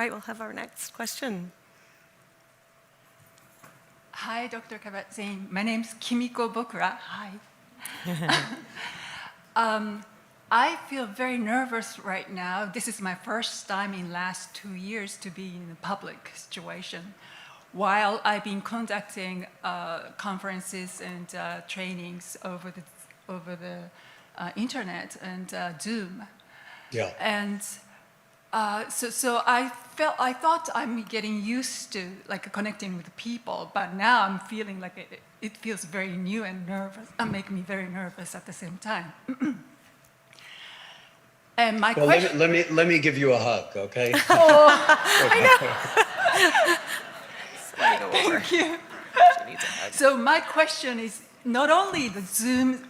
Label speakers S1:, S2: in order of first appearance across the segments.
S1: right, we'll have our next question.
S2: Hi, Dr. Kabat-Zinn. My name's Kimiko Bokura. Hi. I feel very nervous right now. This is my first time in last 2 years to be in a public situation. While I've been conducting conferences and trainings over the internet and Zoom.
S3: Yeah.
S2: And so I thought I'm getting used to like connecting with people, but now I'm feeling like it feels very new and nervous, making me very nervous at the same time. And my question.
S3: Let me give you a hug, okay?
S2: Oh,
S1: I know.
S2: thank you. So my question is not only the Zoom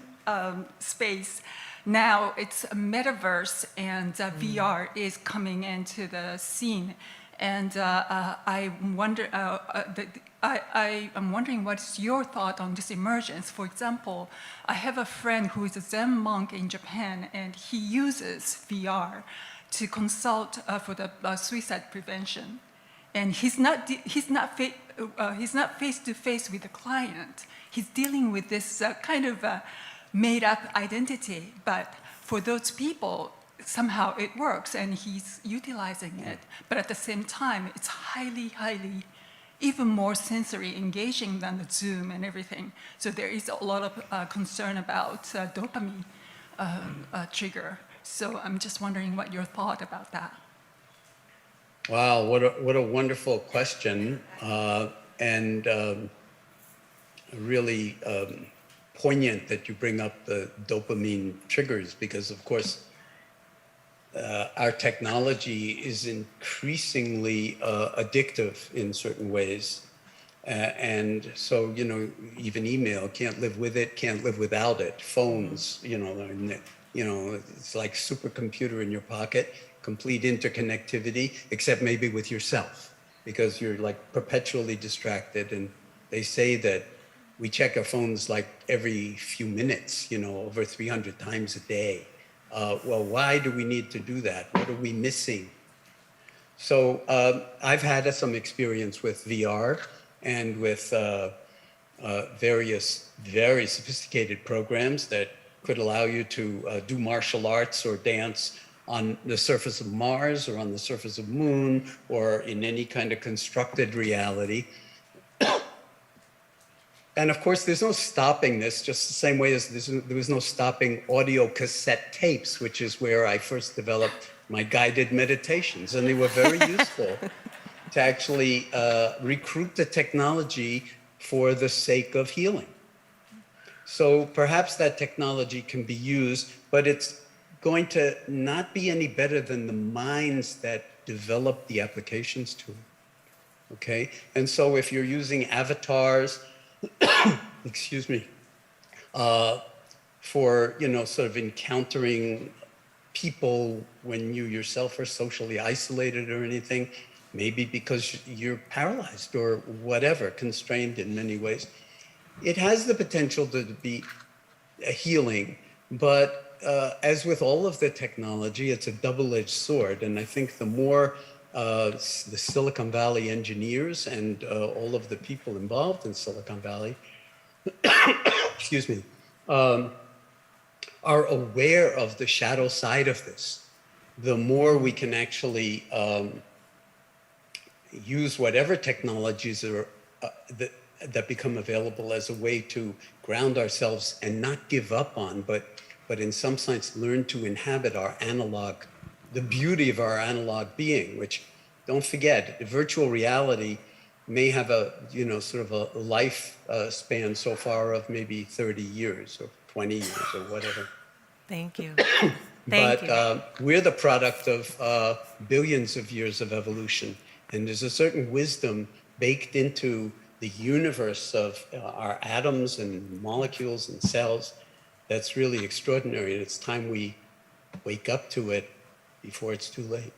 S2: space. Now it's a metaverse and VR is coming into the scene, and I'm wondering what's your thought on this emergence. For example, I have a friend who is a Zen monk in Japan, and he uses VR to consult for the suicide prevention, and he's not face to face with the client. He's dealing with this kind of made-up identity, but for those people, somehow it works, and he's utilizing it. But at the same time, it's highly, even more sensory engaging than the Zoom and everything. So there is a lot of concern about dopamine trigger. So I'm just wondering what your thought about that.
S3: Wow, what a wonderful question, and really poignant that you bring up the dopamine triggers, because of course our technology is increasingly addictive in certain ways, and so even email, can't live with it, can't live without it. Phones, it's like supercomputer in your pocket, complete interconnectivity, except maybe with yourself, because you're like perpetually distracted. And they say that we check our phones like every few minutes, over 300 times a day. Well, why do we need to do that? What are we missing? So I've had some experience with VR and with various very sophisticated programs that could allow you to do martial arts or dance on the surface of Mars or on the surface of Moon or in any kind of constructed reality. And of course, there's no stopping this, just the same way as there was no stopping audio cassette tapes, which is where I first developed my guided meditations. And they were very useful to actually recruit the technology for the sake of healing. So perhaps that technology can be used, but it's going to not be any better than the minds that develop the applications to it. Okay? And so if you're using avatars, excuse me, for, sort of encountering people when you yourself are socially isolated or anything, maybe because you're paralyzed or whatever, constrained in many ways, it has the potential to be a healing. But as with all of the technology, it's a double-edged sword. And I think the more the Silicon Valley engineers and all of the people involved in Silicon Valley, excuse me, are aware of the shadow side of this, the more we can actually use whatever technologies are that become available as a way to ground ourselves and not give up on, but in some sense learn to inhabit our analog, the beauty of our analog being, which, don't forget, virtual reality may have a, sort of a life span so far of maybe 30 years or 20 years or whatever.
S1: Thank you.
S3: But we're the product of billions of years of evolution. And there's a certain wisdom baked into the universe of our atoms and molecules and cells that's really extraordinary. And it's time we wake up to it before it's too late.